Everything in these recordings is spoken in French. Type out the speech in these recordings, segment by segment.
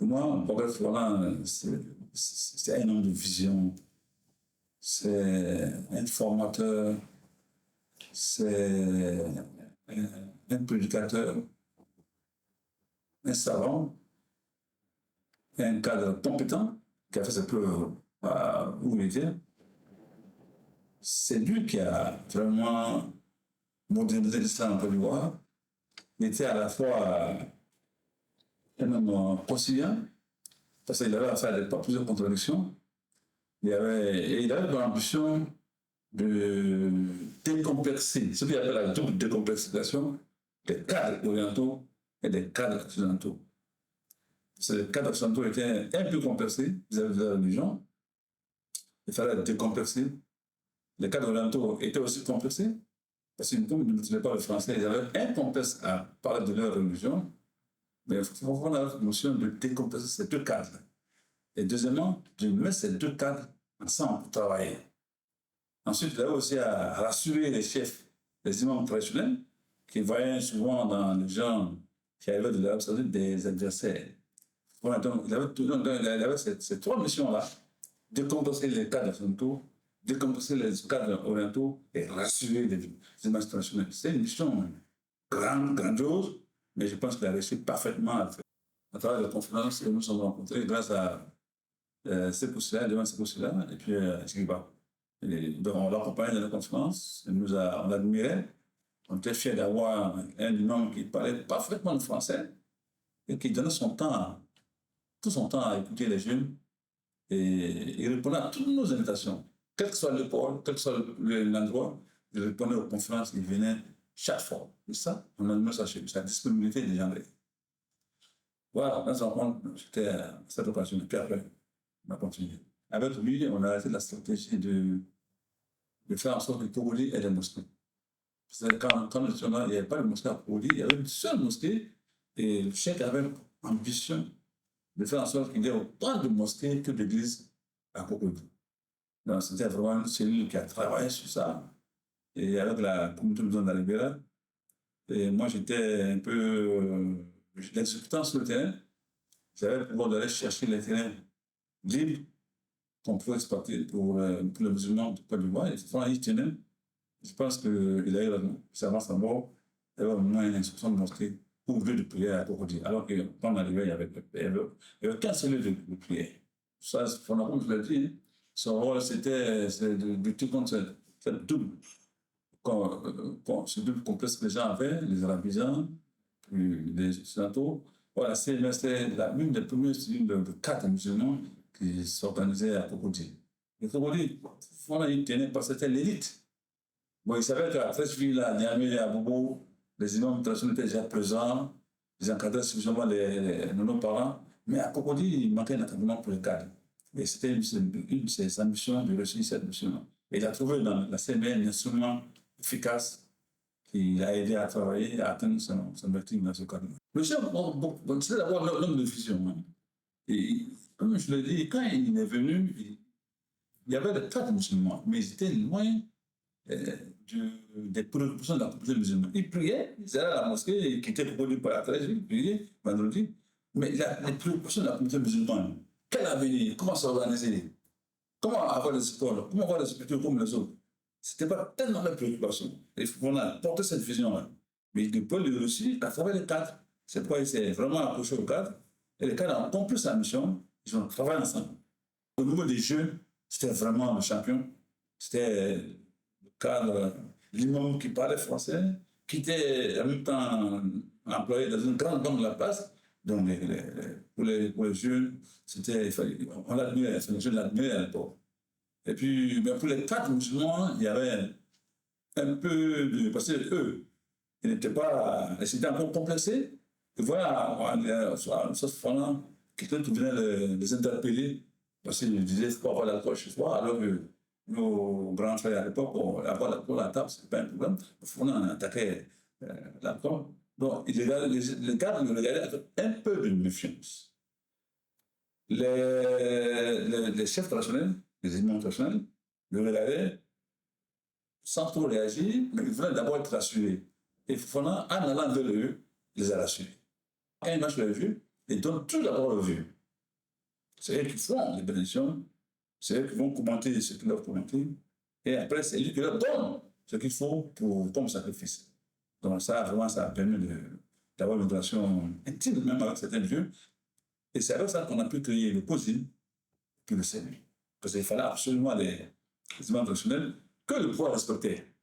Pour moi, Boris Fofana, c'est un homme de vision, c'est un formateur, c'est un prédicateur, un savant, un cadre compétent qui a fait ses preuves où il était. C'est lui qui a vraiment modernisé l'islam en Côte d'Ivoire. Il était à la fois un homme conciliant, parce qu'il avait affaire à plusieurs contradictions. Il avait l'ambition de décomplexer, ce qu'il appelle la double décomplexification des cadres orientaux et des cadres occidentaux. Les cadres occidentaux étaient un peu complexés vis-à-vis de la religion. Il fallait décomplexer. Les cadres orientaux étaient aussi complexés, parce qu'ils ne maîtrisaient pas le français, ils avaient un complexe à parler de leur religion. Mais il faut avoir la notion de décomplexer ces deux cadres. Et deuxièmement, de mettre ces deux cadres ensemble pour travailler. Ensuite, il avait aussi à rassurer les chefs, les imams traditionnels, qui voyaient souvent dans les gens qui arrivaient de l'Arabie Saoudite des adversaires. Voilà, donc, il avait ces trois missions-là: décomplexer les cadres occidentaux, décomplexer les cadres orientaux et rassurer les imams traditionnels. C'est une mission grandiose, mais je pense qu'il a réussi parfaitement à le faire. À travers les conférences que nous sommes rencontrés, grâce à Sékou Sylla, devant Sékou Sylla, et puis Djigiba. Donc, on l'accompagnait dans la conférence, on l'admirait, on était fiers d'avoir un imam qui parlait parfaitement le français et qui donnait tout son temps à écouter les jeunes, et il répondait à toutes nos invitations. Quel que soit le pôle, quel que soit l'endroit, il répondait aux conférences, il venait chaque fois. Et ça, on a mis ça chez lui, sa disponibilité légendaire. Voilà, dans sa rencontre, j'étais à cette occasion, et puis après, on a continué. Avec lui, on a arrêté la stratégie de faire en sorte que Pogodi ait des mosquées. Parce que quand nous étions là, il n'y avait pas de mosquée à Pogodi, il y avait une seule mosquée, et le chef avait ambition de faire en sorte qu'il y ait autant de mosquées que d'églises à Pogodi. Donc, c'était vraiment une cellule qui a travaillé sur ça, et avec la communauté de zone d'Alibera. Et moi, j'étais un peu l'exécutant sur le terrain. J'avais le pouvoir d'aller chercher les terrains libres qu'on pouvait exploiter pour les musulmans de Côte d'Ivoire. Et franchement, il tenait. Je pense qu'il a eu raison. C'est avant sa mort, il y avait au moins une instruction de mosquée pour lieu de prière à Cocody. Alors que quand on arrivait, il n'y avait qu'un seul lieu de prière. Ça, comme je l'ai dit, son rôle, c'était de lutter contre cette double, ce double complexe que les gens avaient, les arabisants, puis les occidentaux. Voilà, c'est l'une des premières cellules de cadres musulmans qui s'organisait à Cocody. Et Cocody, il tenait parce que c'était l'élite. Bon, il savait qu'à Treichville, à Niamey et à Bobo, les imams traditionnels étaient déjà présents, ils encadraient suffisamment nos parents, mais à Cocody, il manquait un encadrement pour les cadres. Et c'était une de ses ambitions de réussir cette mission. Et il a trouvé dans la CMN un instrument efficace qui l'a aidé à travailler et à atteindre son objectif dans ce cadre. Le chef, c'est d'abord l'homme de vision. Hein. Et comme je l'ai dit, quand il est venu, il y avait des cadres musulmans, mais ils étaient loin des préoccupations de la population musulmane. Ils priaient, ils allaient à la mosquée, ils quittaient pour aller par la trêve, ils priaient vendredi. Mais les préoccupations de la communauté musulmane, quel avenir, comment s'organiser, comment avoir des écoles, comment avoir des hôpitaux comme les autres, ce n'était pas tellement de préoccupations. Il faut qu'on a porté cette vision-là. Mais il peut le réussir à travers les cadres. C'est pourquoi il s'est vraiment accroché aux cadres. Et les cadres ont compris sa mission, ils ont travaillé ensemble. Au niveau des jeunes, c'était vraiment le champion. C'était le cadre, l'imam qui parlait français, qui était en même temps employé dans une grande banque de la place. Donc, pour les jeunes, on l'admirait, les jeunes l'admiraient à l'époque. Et puis, pour les cadres musulmans, il y avait un peu de. Parce qu'eux, ils étaient encore complexés. Et voilà, ce moment, quelqu'un qui venait les interpeller, parce qu'ils disaient qu'il faut avoir l'alcool chez soi, alors que nos grands frères à l'époque, avoir l'alcool à la table, ce n'est pas un problème. On attaquait l'alcool. Donc, les cadres le regardaient avec un peu de méfiance. Les chefs traditionnels, les imams traditionnels, le regardaient sans trop réagir, mais ils voulaient d'abord être rassurés. Et Fofana, en allant vers eux, les a rassurés. Quand il marche vers eux, et donnent tout d'abord le vue. C'est eux qui font les bénédictions, c'est eux qui vont commenter ce qu'ils doivent commenter, et après, c'est lui qui leur donne ce qu'il faut comme sacrifice. Donc ça, vraiment, ça a permis d'avoir une relation intime même avec certains dieux. Et c'est avec ça qu'on a pu créer le COSI puis le CENU. Parce qu'il fallait absolument des images traditionnels que le pouvoir respectait.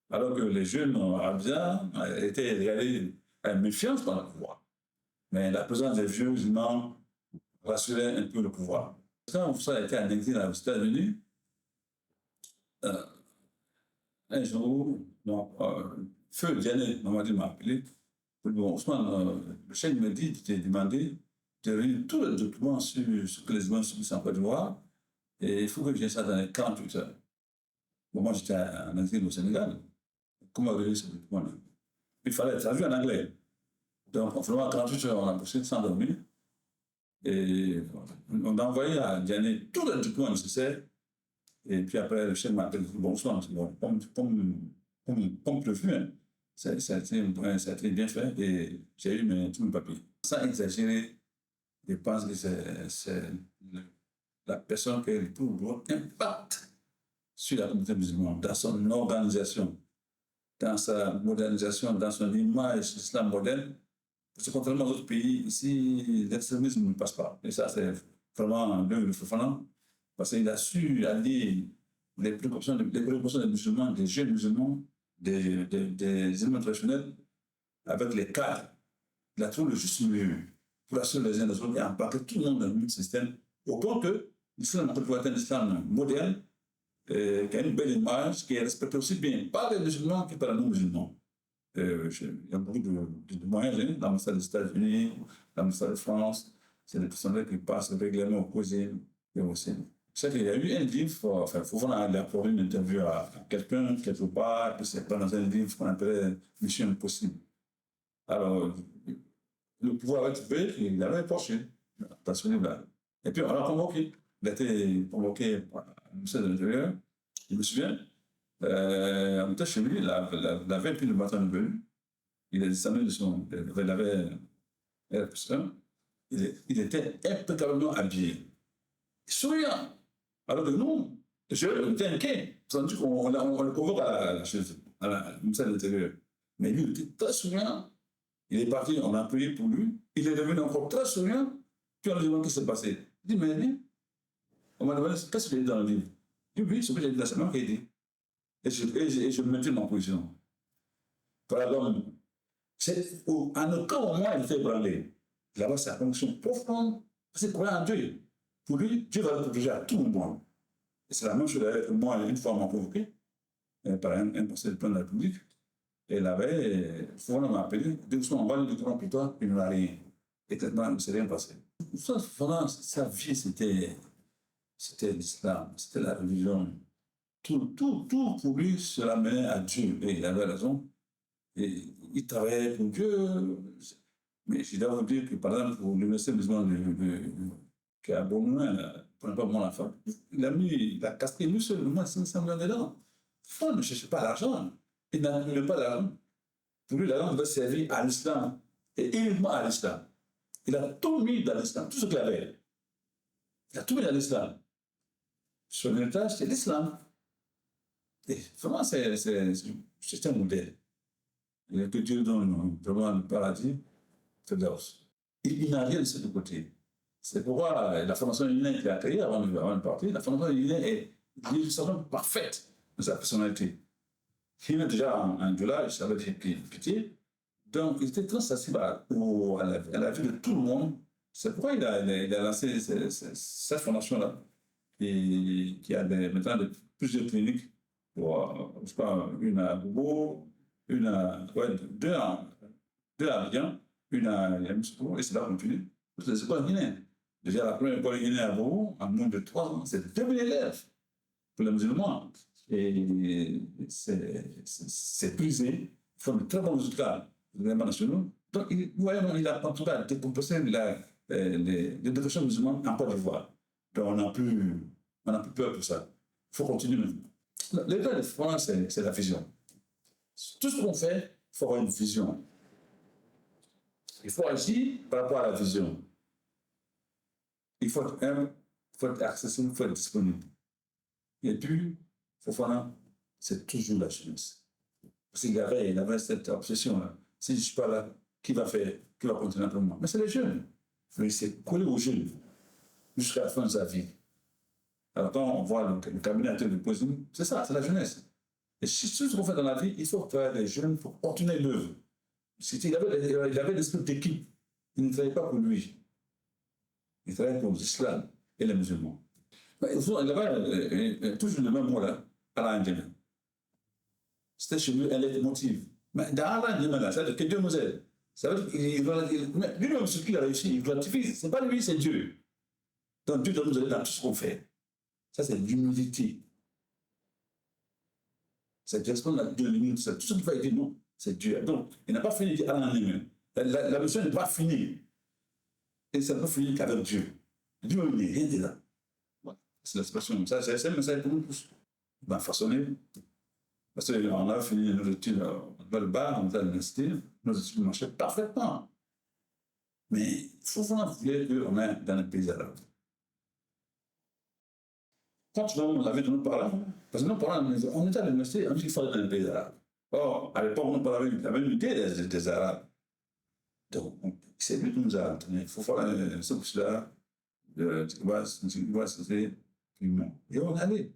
Alors que les jeunes bien étaient regardés avec méfiance par le pouvoir. Mais la présence des vieux musulmans rassurait un peu le pouvoir. Quand ça a été annexé aux États-Unis, un jour, Feu Diané, Mamadi m'a appelé. Bon, Ousmane, le chef me dit, je t'ai demandé de réunir tous les documents sur ce que les humains subissent en Côte d'Ivoire, et il faut que j'ai ça dans les 48 heures. Bon, moi, j'étais en exil au Sénégal. Comment réunir ces documents-là? Il fallait être traduit en anglais. Donc, vraiment, 48 heures, on a bossé sans dormir. Et on a envoyé à Diané tous les documents nécessaires. Et puis après, le chef m'a appelé, bon, Ousmane, comme prévu, hein. Ça a été bien fait et j'ai eu tous mes papiers. Sans exagérer, je pense que c'est la personne qui a le plus gros impact sur la communauté musulmane, dans son organisation, dans sa modernisation, dans son image islam moderne. Parce que contrairement aux autres pays, ici, l'extrémisme ne passe pas. Et ça, c'est vraiment le Fofana, parce qu'il a su allier les préoccupations des musulmans, des jeunes musulmans, des éléments traditionnels, avec les cadres. Il a trouvé le juste milieu pour assurer les uns les autres et embarquer tout le monde dans le même système, au point que l'islam peut être un islam moderne, qui a une belle image, qui est respecté aussi bien par les musulmans que par les non-musulmans. Il y a beaucoup de moyens, hein, l'ambassade des États-Unis, l'ambassade de France, c'est des personnes qui passent régulièrement au COSI et aussi. C'est qu'il y a eu un livre, enfin, Fofana a accordé une interview à quelqu'un, quelque part, puis c'est pas dans un livre qu'on appelait Mission Impossible. Alors, le pouvoir avait trouvé, il avait poché dans ce livre-là. Et puis, on l'a convoqué. Il a été convoqué par le ministère de l'Intérieur. Je me souviens, on était chez lui, la veille, puis le matin, il est venu. Il est descendu de son. Il avait il était impeccablement habillé, souriant. Alors que nous, je était inquiet. Tandis qu'on le convoque à la ministère de l'Intérieur. Mais lui, il était très souriant. Il est parti, on a prié pour lui. Il est devenu encore très souriant. Puis on lui demande ce qui s'est passé. Il dit, mais lui, on m'a demandé qu'est-ce qu'il a dit dans le livre. Il dit, oui, ce que j'ai dit, c'est moi qui ai dit. Et je maintiens ma position. Pardon. En aucun moment, il était ébranlé. Il avait sa conviction profonde. Parce qu'il croyait en Dieu. Pour lui, Dieu va le protéger à tout moment. Et c'est la même chose d'ailleurs que moi, une fois, on m'a convoqué par un conseil de plan de la République. Et là-bas, Fofana m'a appelé, on va le document pour toi, il n'a rien. Et maintenant, il ne s'est rien passé. Fofana, sa vie, c'était l'islam, c'était la religion. Tout pour lui, cela menait à Dieu. Et il avait raison. Et il travaillait pour Dieu. Mais je dois vous dire que, par exemple, pour l'université musulmane qui est à Beaumoulin, pour ne pas mon enfant, il a castré lui seul, moi, 500 millions dedans. Fofana ne cherchait pas l'argent. Il n'avait pas l'argent. Pour lui, l'argent devait servir à l'islam, et uniquement à l'islam. Il a tout mis dans l'islam, tout ce qu'il avait. Il a tout mis dans l'islam. Son héritage, c'est l'islam. Et vraiment, c'est un modèle. Que Dieu donne vraiment le paradis, il n'a rien de ce côté. C'est pourquoi la formation Yénin qu'il a créée avant de partir, la formation Yénin est l'illustration parfaite de sa personnalité. Il est déjà en dollar, ça veut dire pitié. Donc, il était très sensible à la vie de tout le monde. C'est pourquoi il a lancé cette fondation-là, qui a maintenant plusieurs cliniques. Pour, je sais pas, une à Bobo, deux à Abidjan, une à Yamoussoukro, et c'est là qu'on continue. C'est pas guinéen. Déjà, la première école guinéenne à Bobo, en moins de 3 ans, c'est 2000 élèves pour les musulmans. Et c'est prisé, ils font de très bons résultats des éléments nationaux. Donc, il a en tout cas décompressé l'éducation musulmane en Côte d'Ivoire. Donc, on n'a plus peur pour ça. Il faut continuer maintenant. L'état de France, c'est la vision. Tout ce qu'on fait, il faut avoir une vision. Il faut agir par rapport à la vision. Il faut être humble, il faut être accessible, il faut être disponible. Et puis, Fofana, c'est toujours la jeunesse. Parce qu'il avait cette obsession-là. Si je ne suis pas là, qui va faire, qui va continuer après moi? Mais c'est les jeunes. Il s'est collé aux jeunes jusqu'à la fin de sa vie. Alors quand on voit le cabinet de président, c'est ça, c'est la jeunesse. Et si tout ce qu'on fait dans la vie, il faut faire des jeunes pour continuer l'œuvre. Il avait l'esprit d'équipe. Il ne travaillait pas pour lui. Il travaillait pour l'islam et les musulmans. Il avait toujours le même mot là, Allah Indien. C'était chez lui un leitmotiv. Mais dans Allah Indien, là, ça veut dire que Dieu nous aide. Ça veut dire qu'il lui-même, ce qu'il a réussi, il relativise. Ce n'est pas lui, c'est Dieu. Donc Dieu doit nous aider dans tout ce qu'on fait. Ça, c'est l'humilité. C'est responsable de la Dieu, tout ce qu'il va dire, non, c'est Dieu. Donc, il n'a pas fini de dire Allah Indien. La mission n'est pas finie. Et ça ne peut finir qu'avec Dieu. Dieu n'est rien de là. C'est l'expression. Ça, c'est un message pour nous tous. Il m'a façonné. Parce qu'on a fini nos études dans le bar, on était à l'université, nos études marchaient parfaitement. Mais il faut vraiment vouloir qu'on est dans les pays arabes. Quand on avait de nos parents, parce que nos parents, on était à l'université, on dit qu'il fallait dans les pays arabes. Or, à l'époque, nos parents avaient une idée des Arabes. Donc, c'est lui qui nous a entraînés. Il faut faire ce cursus-là, et on est allé.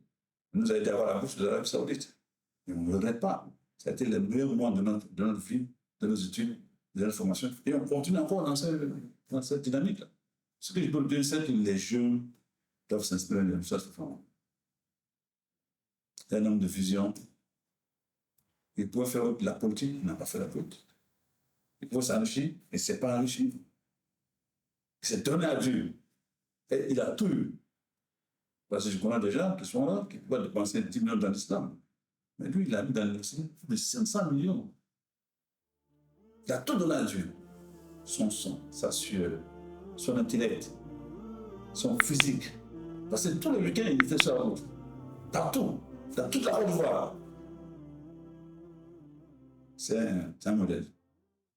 Il nous a aidé à avoir la bourse de l'Arabie Saoudite. Et on ne regrette pas. Ça a été le meilleur moment de notre vie, de nos études, de notre formation. Et on continue encore dans cette dynamique-là. Ce que je peux dire, c'est que les jeunes doivent s'inspirer de cette forme. C'est un homme de vision. Il pouvait faire la politique, il n'a pas fait la politique. Il pouvait s'enrichir, et il ne s'est pas enrichi. Il s'est donné à Dieu. Et il a tout eu. Parce que je connais des gens qui sont là, qui peuvent dépenser 10 millions dans l'islam. Mais lui, il a mis dans l'université plus de 500 millions. Il a tout donné à Dieu. Son sang, sa sueur, son intellect, son physique. Parce que tous les week-ends, il était sur la route. Partout, dans toute la haute voie. C'est un modèle.